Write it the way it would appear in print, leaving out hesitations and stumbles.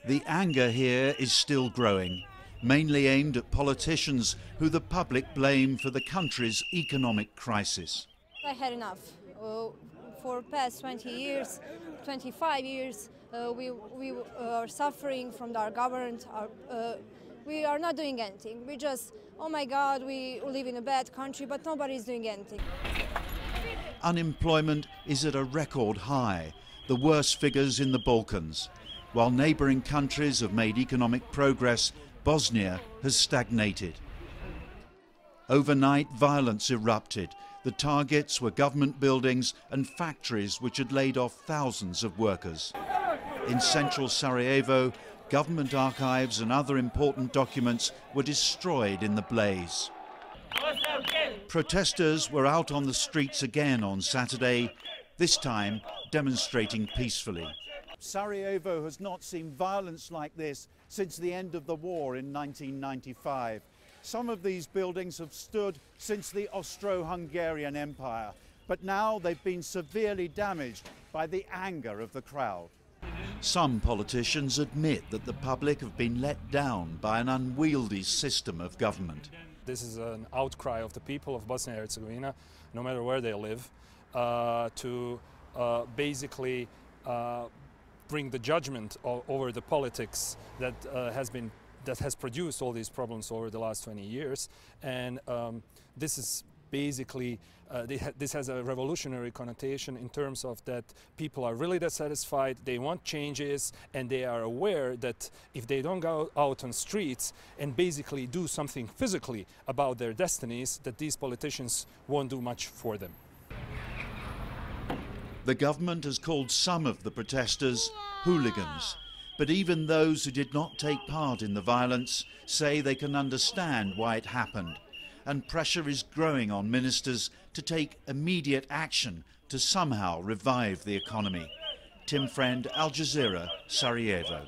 The anger here is still growing, mainly aimed at politicians who the public blame for the country's economic crisis. I had enough. For past 20 years, 25 years, we are suffering from our government. We are not doing anything. We just, oh my God, we live in a bad country, but nobody is doing anything. Unemployment is at a record high, the worst figures in the Balkans. While neighbouring countries have made economic progress, Bosnia has stagnated. Overnight, violence erupted. The targets were government buildings and factories which had laid off thousands of workers. In central Sarajevo, government archives and other important documents were destroyed in the blaze. Protesters were out on the streets again on Saturday, this time demonstrating peacefully. Sarajevo has not seen violence like this since the end of the war in 1995. Some of these buildings have stood since the Austro-Hungarian Empire, but now they've been severely damaged by the anger of the crowd. Some politicians admit that the public have been let down by an unwieldy system of government. This is an outcry of the people of Bosnia-Herzegovina, no matter where they live, to basically bring the judgment over the politics that has produced all these problems over the last 20 years. And this is basically, this has a revolutionary connotation in terms of that people are really dissatisfied, they want changes, and they are aware that if they don't go out on streets and basically do something physically about their destinies, that these politicians won't do much for them. The government has called some of the protesters hooligans, but even those who did not take part in the violence say they can understand why it happened, and pressure is growing on ministers to take immediate action to somehow revive the economy. Tim Friend, Al Jazeera, Sarajevo.